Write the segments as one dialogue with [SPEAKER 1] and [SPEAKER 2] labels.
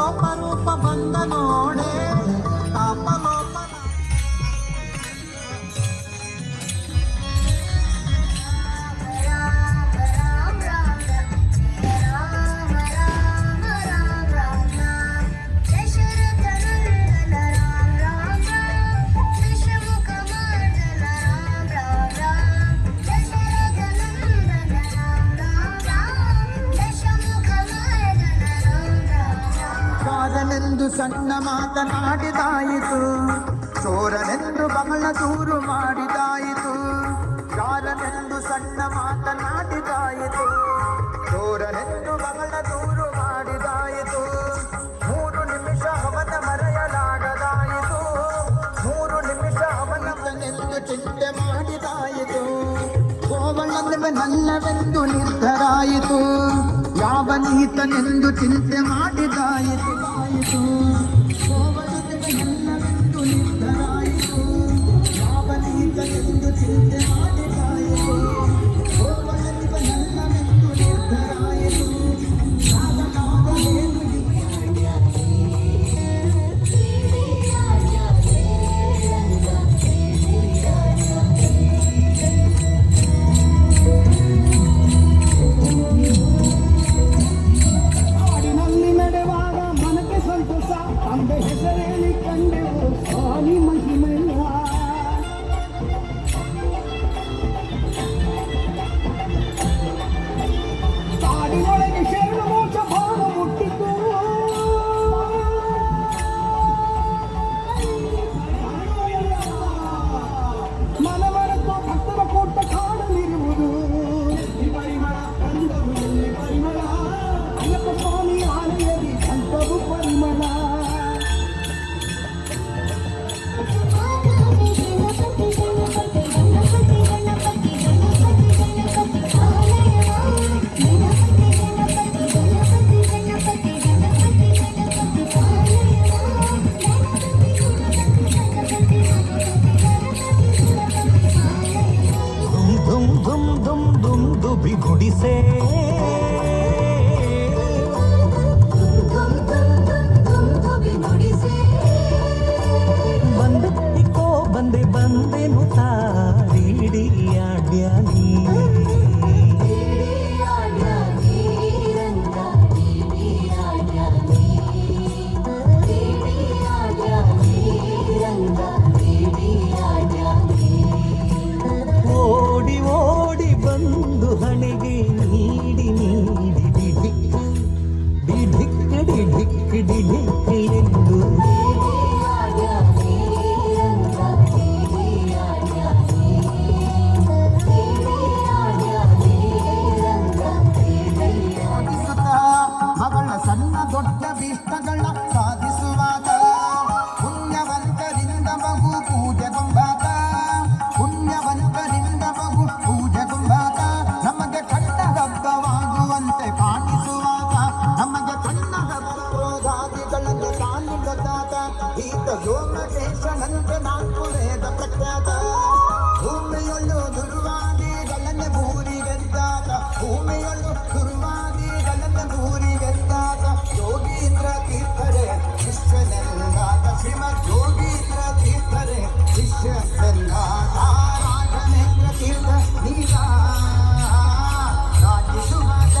[SPEAKER 1] ಅಪರೂಪ ಬಂದ ನೋಡೆ ತಾಪಲೋಪ ಚಾರನೆಂದು ಸಣ್ಣ ಮಾತನಾಡಿದಾಯಿತು, ಚೋರನೆಂದು ಬಹಳ ದೂರು ಮಾಡಿದಾಯಿತು. ಚಾರನೆಂದು ಸಣ್ಣ ಮಾತನಾಡಿದಾಯಿತು, ಚೋರನೆಂದು ಬಹಳ ದೂರು ಮಾಡಿದಾಯಿತು. 3 ನಿಮಿಷ ಅವನ ಮರೆಯಲಾಗದಾಯಿತು, 3 ನಿಮಿಷ ಅವನವನೆಂದು ಚಿಂತೆ ಮಾಡಿದಾಯಿತು. ಗೋವಳನಲ್ಲವೆಂದು ನಿರ್ಧರಾಯಿತು, ಯಾವನೀತನೆಂದು ಚಿಂತೆ ಮಾಡಿದಾಯಿತು. ಗೋವಳನಲ್ಲವೆಂದು ನಿರ್ಧರಾಯಿತು, ಯಾವನೀತನೆಂದು ಚಿಂತೆ ಮಾಡಿದಾಯಿತು. ಗೋವಳನಲ್ಲವೆಂದು ನಿರ್ಧರಾಯಿತು, ಯಾವನಾಗಲೇನು
[SPEAKER 2] ಗುಡಿಸೆ ಬಂದೆಕೋ ಬಂದೆನು ತಾರಿಡಿಯಾಡ್ಯಾನಿ ಓಡಿ ಓಡಿ ಬಂದು ಹಣೆಗೆ ನೀಡಿ ನೀಡಿ ಡಿಢಿಕ್ ಡಿಢಿಕ್ ಡಿಢಿಕ್ ಡಿಢಿಕ್ ಎಂದು
[SPEAKER 1] ಮಗಳ ಸಣ್ಣ ದೊಡ್ಡ ಭೀಷ್ಟಗಳ ಸಾಧಿಸುವಾಗ ಪುಣ್ಯವಂತರಿಂದ ಮಗು ಪೂಜೆಗೊಂಬಾತ, ಪುಣ್ಯವಂತರಿಂದ ಮಗು ಪೂಜೆಗೊಂಬಾತ. ನಮಗೆ ಕಣ್ಣ ಹಬ್ಬವಾಗುವಂತೆ ಕಾಣಿಸುವಾಗ, ನಮಗೆ ಕಣ್ಣ ಹಬ್ಬರೋಧಾದಿಗಳನ್ನು ತಾನು ಗೊತ್ತಾತ. ಈತ ಸೋಮಶೇಷನಂತೆ 4 ವೇದ ಪ್ರಖ್ಯಾತ. ಭೂಮಿಯೊಳ್ಳು ದುರ್ವಾದಿಗಳನ್ನೇ ಭೂರಿಗೆದ್ದಾತ, ಭೂಮಿಯೊಳ್ಳು ದುರ್ವಾದಿಗಳನ್ನೇ ಭೂರಿಗೆದ್ದಾತ. ಯೋಗೀಂದ್ರ ತೀರ್ಥರೇ ಶಿಷ್ಯನೆಂದಾತ, ಶ್ರೀಮದ್ ಯೋಗೀಂದ್ರ ತೀರ್ಥರೇ ಶಿಷ್ಯನೆಂದಾತ. ರಾಘವೇಂದ್ರ ತೀರ್ಥ ನೀಲ ರಾಜಿಸುವಾತ,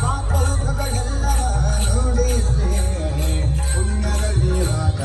[SPEAKER 1] ಪಾಪಗಳೆಲ್ಲವ ನುಡಿಸಿ ಪುಣ್ಯದಲ್ಲಿ ರಾಗ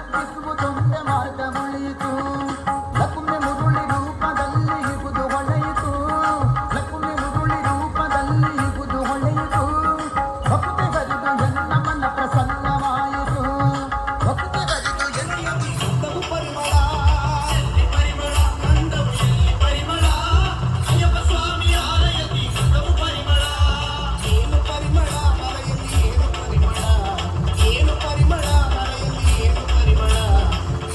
[SPEAKER 1] ಮುತ್ತಿಸುವುದೊಂದೇ ಮಾರ್ಗ ಉಳಿಯಿತು ಲಕುಮೆ ಮುರುಳಿ ರೂಪದಲ್ಲಿ ಇಗುದು ಹೊಳೆಯಿತು ಲಕುಮೆ ಮುರುಳಿ ರೂಪದಲ್ಲಿ ಇಗುದು ಹೊಳೆಯಿತು ಭಕ್ತಿ ಹರಿದು ಎಲ್ಲ ಮನ ಪ್ರಸನ್ನವಾಯಿತು ಭಕ್ತಿ ಹರಿದು ಎಲ್ಲಿಯ ಗಂಧವು ಪರಿಮಳ
[SPEAKER 3] ಪರಿಮಳ ಗಂಧವು ಎಲ್ಲಿ ಪರಿಮಳ ಅಯ್ಯಪ್ಪ ಸ್ವಾಮಿ ಆಲಯದಿ ಗಂಧವು ಪರಿಮಳ
[SPEAKER 1] ಏನು ಪರಿಮಳ ಮರೆಯಲ್ಲಿ ಏನು ಪರಿಮಳ ಏನು ಪರಿಮಳ ಮರೆಯಲ್ಲಿ ಏನು ಪರಿಮಳ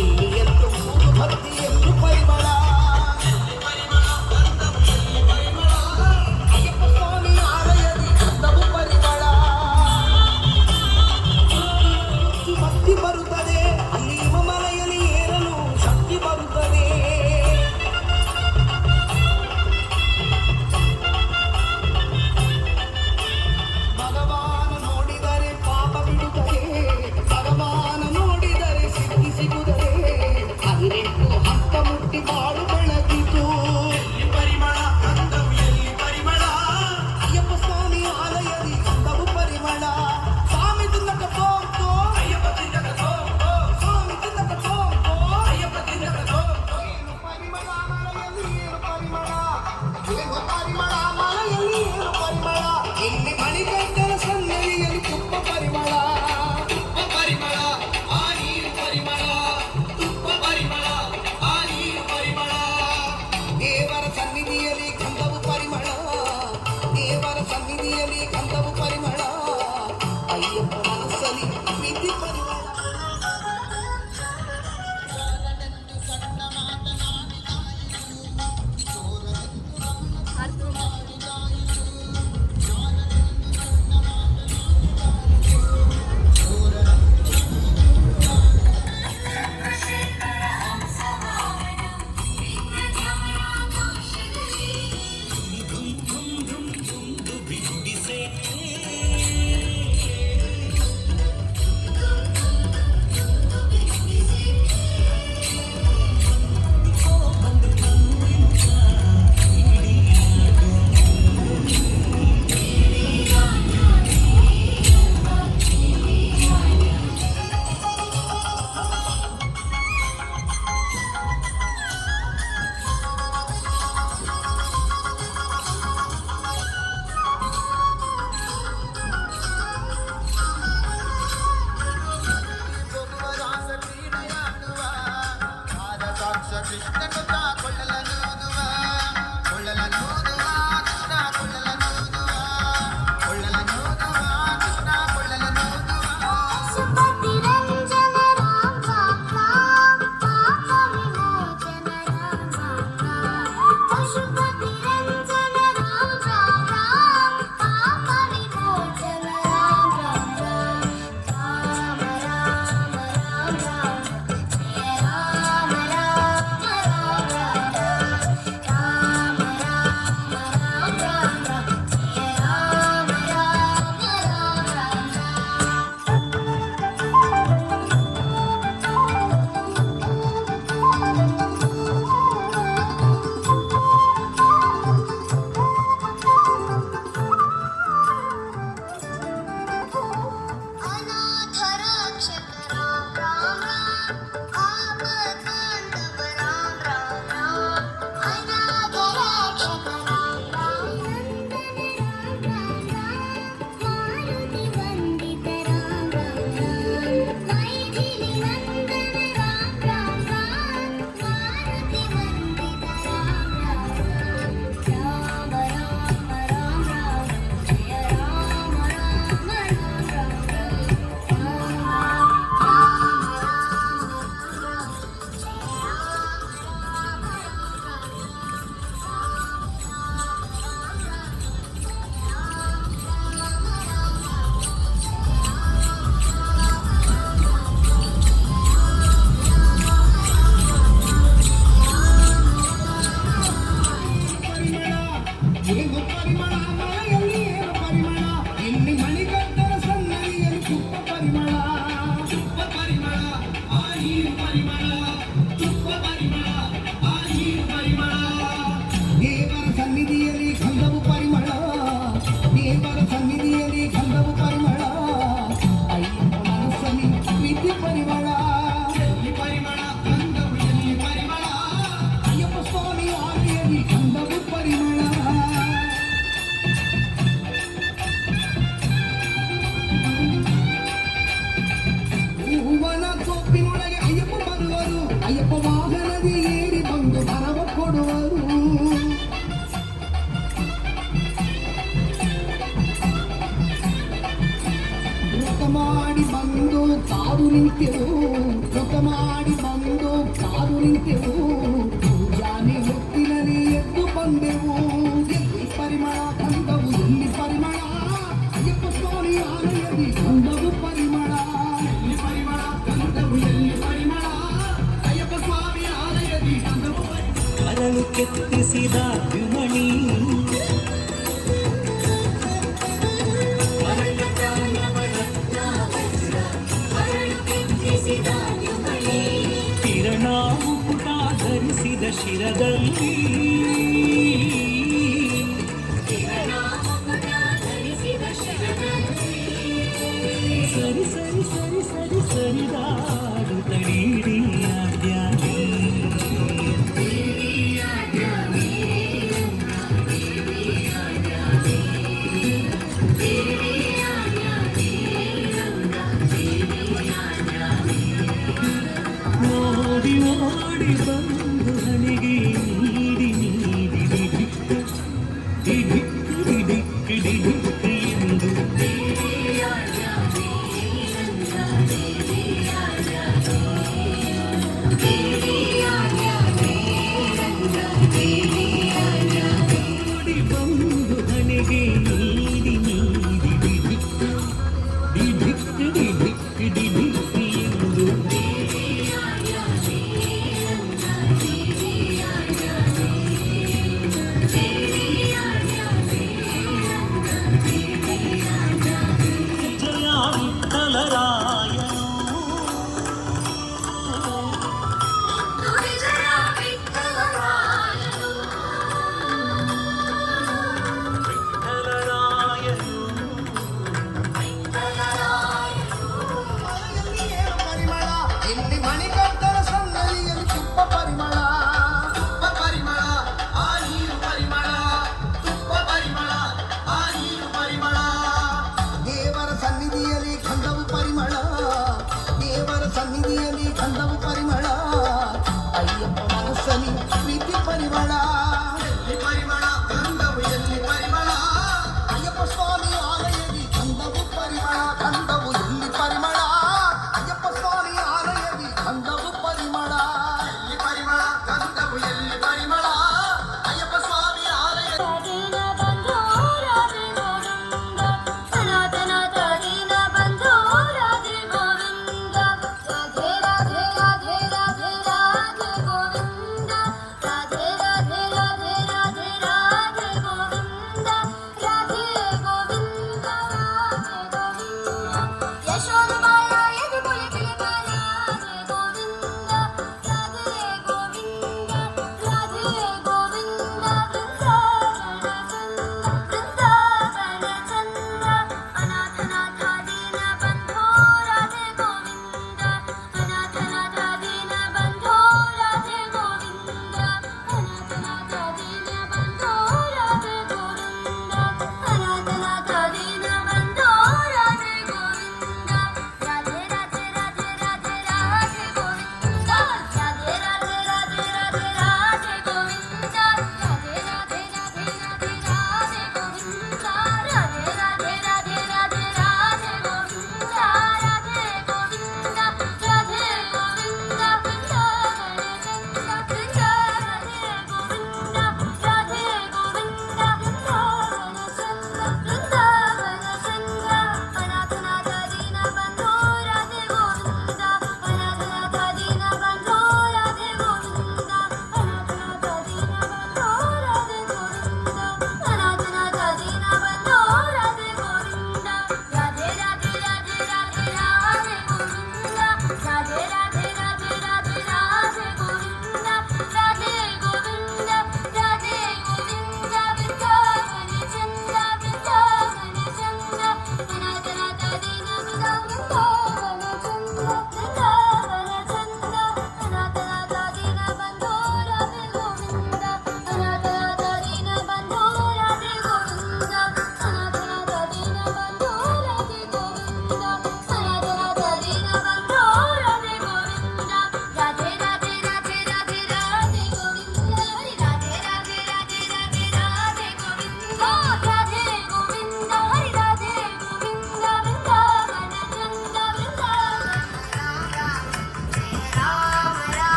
[SPEAKER 1] ಇಲ್ಲಿ ಎಂದು ಮೂರು ಭಕ್ತಿ ಎಂದು ಪರಿಮಳ
[SPEAKER 3] ಪರಿಮಳ ಗಂಧವು ಎಲ್ಲಿ ಪರಿಮಳ
[SPEAKER 1] ಅಯ್ಯಪ್ಪ ಸ್ವಾಮಿ ಆಲಯದಿ ಗಂಧವು ಪರಿಮಳ ಭಕ್ತಿ ಬರುತ್ತದೆ ಅಲ್ಲಿ ಮಲೆಯಲ್ಲಿ ಏರಲು ಶಕ್ತಿ ಬರುತ್ತದೆ ಭಗವಾನ ನೋಡಿದರೆ ಪಾಪ ಬಿಡುತ್ತದೆ ಭಗವಾನ ನೋಡಿದರೆ ಸಿದ್ಧಿ ಸಿಗುತ್ತದೆ 18 ಹಂತ ಮುಟ್ಟಿ ಬಾಳು ಬೆಳಗಿತು
[SPEAKER 3] ಎಲ್ಲಿ ಪರಿಮಳ ಗಂಧವು ಎಲ್ಲಿ ಪರಿಮಳ
[SPEAKER 1] ಅಯ್ಯಪ್ಪ ಸ್ವಾಮಿ ಆಲಯದಿ ಗಂಧವು ಪರಿಮಳ ಸ್ವಾಮಿ ತಿನ್ನಕ ತೋರ್ಕೋ
[SPEAKER 3] ಅಯ್ಯಪ್ಪ ತಿನ್ನಕ ಸೋಂಕೋ
[SPEAKER 1] ಸ್ವಾಮಿ ತಿನ್ನಕ ತೋರ್ಕೋ
[SPEAKER 3] ಅಯ್ಯಪ್ಪ ತಿನ್ನಕ ಸೋಂಕೋ
[SPEAKER 1] ಏನು ಪರಿಮಳ ಮಳೆಯಲ್ಲಿ ಏನು ಪರಿಮಳ ಏನು ಪರಿಮಳ ಮಳೆಯಲ್ಲಿ ಏನು ಪರಿಮಳ ಇಲ್ಲಿ ಮಣಿಕಂಠನ ಸನ್ನಿಧಿಯಲ್ಲಿ ತುಪ್ಪ ಪರಿಮಳ
[SPEAKER 3] ತುಪ್ಪ ಪರಿಮಳ ಆ ನೀರು ಪರಿಮಳ ತುಪ್ಪ ಪರಿಮಳ ಆ ನೀರು ಪರಿಮಳ
[SPEAKER 1] ದೇವರ ಸನ್ನಿಧಿಯಲ್ಲಿ ಗಂಧವು ಪರಿಮಳ ದೇವರ ಸನ್ನಿಧಿಯಲ್ಲಿ ಗಂಧವು ಪರಿಮಳ ಅಯ್ಯಪ್ಪ ಮನಸ್ಸಲ್ಲಿ ಪ್ರೀತಿ ಪರಿಮಳ ರಾಸ ಕ್ರೀಡೆಯಾಡುವ ಪಾದಸಾಕ್ಷ ಕೃಷ್ಣನು ಕೊಳ್ಳಲನೂದುವ ಕೊಳ್ಳಲನೂದುವ ಕೃಷ್ಣ ಕೊಳ್ಳಲನೂದುವ ಕೊಳ್ಳಲನೂದುವ ಕೃಷ್ಣ ಕೊಳ್ಳಲನೂದುವ
[SPEAKER 4] ಪಶುಪತಿ ರಂಜನ ರಾಮ ರಾಮ ಪಾಪ ವಿಮೋಚನ ರಾಮ ರಾಮ ಪಶುಪತಿ ರಂಜನ ರಾಮ ರಾಮ ಪಾಪ ವಿಮೋಚನ ರಾಮ ರಾಮ ರಾಮ ರಾಮ ರಾಮ ಜಯ ರಾಮ ರಾಮ ರಾಮ ರಾಮ ರಾಮ ರಾಮ ರಾಮ ಜಯ ರಾಮ ರಾಮ ರಾಮ ಅನಾಥರಕ್ಷಕ ರಾಮ ರಾಮ ರಾಮ ಆಪತ್ಕಾಂಡವ ರಾಮ ರಾಮ ರಾಮ ಅನಾಥರಕ್ಷಕ ರಾಮ ರಾಮ ಮಾರುತಿ ವಂದಿತ ರಾಮ ರಾಮ ಮೈಥಿಲಿ ನಂದನ ರಾಮ ರಾಮ ಮಾರುತಿ ವಂದಿತ ರಾಮ ರಾಮ ರಾಮ ರಾಮ ರಾಮ ಜಯ ರಾಮ ರಾಮ
[SPEAKER 1] ಏನು ಪರಿಮಳ ಮಳೆಯಲ್ಲಿ ಏನು ಪರಿಮಳ ಇಲ್ಲಿ ಮಣಿಕಂಠನ ಸನ್ನಿಧಿಯಲ್ಲಿ ತುಪ್ಪ ಪರಿಮಳ
[SPEAKER 3] ತುಪ್ಪ ಪರಿಮಳ ಆ ನೀರು ಪರಿಮಳ ತುಪ್ಪ ಪರಿಮಳ ಆ ನೀರು ಪರಿಮಳ
[SPEAKER 1] ದೇವರ ಸನ್ನಿಧಿಯಲ್ಲಿ ಗಂಧವು ಪರಿಮಳ ದೇವರ ಸನ್ನಿಧಿಯಲ್ಲಿ ಗಂಧವು ಪರಿಮಳ ಅಯ್ಯಪ್ಪ ಮನಸ್ಸಲ್ಲಿ ಪ್ರೀತಿ ಪರಿಮಳ ನಿಂತೆವು ಊಟ ಮಾಡಿ ಬಂದು ಕಾದು ನಿಂತೆವು ಜಾನಿ ಹೊತ್ತಿನಲ್ಲಿ ಎದ್ದು ಬಂದೆವು ಎಲ್ಲಿ ಪರಿಮಳ ಕಂದವು ಎಲ್ಲಿ ಪರಿಮಳ ಅಯ್ಯಪ್ಪ ಸ್ವಾಮಿ ಆಲಯದಿ ಕಂದವು ಪರಿಮಳ
[SPEAKER 3] ಎಲ್ಲಿ ಪರಿಮಳ ಕಂದವು ಎಲ್ಲಿ ಪರಿಮಳ ಅಯ್ಯಪ್ಪ ಸ್ವಾಮಿ ಆಲಯದಿ ಕಂದವು
[SPEAKER 2] ಅರಳು ಕೆತ್ತಿಸಿದ ವಿಮಣಿ ಕಿರಣಾವು ಪುಟ ಧರಿಸಿದ ಶಿರದಲ್ಲಿ ಸರಿ ಸರಿ ಸರಿ ಸರಿ ಸರಿದಾಡು ತಡೀಡಿ ಆದ್ಯಾನಿ ಓಡಿ ಓಡಿ ಬಂದು ಹನಿಗೆ ನೀಡಿ ನೀಡಿ ಡಿಡಿಕ್ಕು ಡಿಡಿಕ್ಕು ಡಿಡಿಕ್ಕು ಡಿಡಿಕ್ಕು ಎಂದು ಓಡಿ ಬಂದು ಹನಿಗೆ ನೀಡಿ ನೀಡಿ ಡಿಡಿಕ್ಕು ಡಿಡಿಕ್ಕು ಡಿಡಿಕ್ಕು ಡಿಡಿಕ್ಕು ಎಂದು ಜಯ ವಿಠಲರಾಯನು ವಿಠಲರಾಯನು
[SPEAKER 1] ಮಳೆಯಲ್ಲಿ ಏನು ಪರಿಮಳ ಇಲ್ಲಿ ಮಣಿಕಂಠನ ಸನ್ನದಿಯಲ್ಲಿ ತುಪ್ಪ ಪರಿಮಳ
[SPEAKER 3] ತುಪ್ಪ ಪರಿಮಳ ಆ ನೀರು ಪರಿಮಳ ತುಪ್ಪ ಪರಿಮಳ ಆ ನೀರು ಪರಿಮಳ
[SPEAKER 1] ದೇವರ ಸನ್ನಿಧಿಯಲ್ಲಿ ಕಂದವು ಪರಿಮಳ ದೇವರ ಸನ್ನಿಧಿಯಲ್ಲಿ ಕಂದವು ಪರಿಮಳ ಅಯ್ಯಪ್ಪ ಮನಸ್ಸಲ್ಲಿ ಪ್ರೀತಿ ಪರಿಮಳ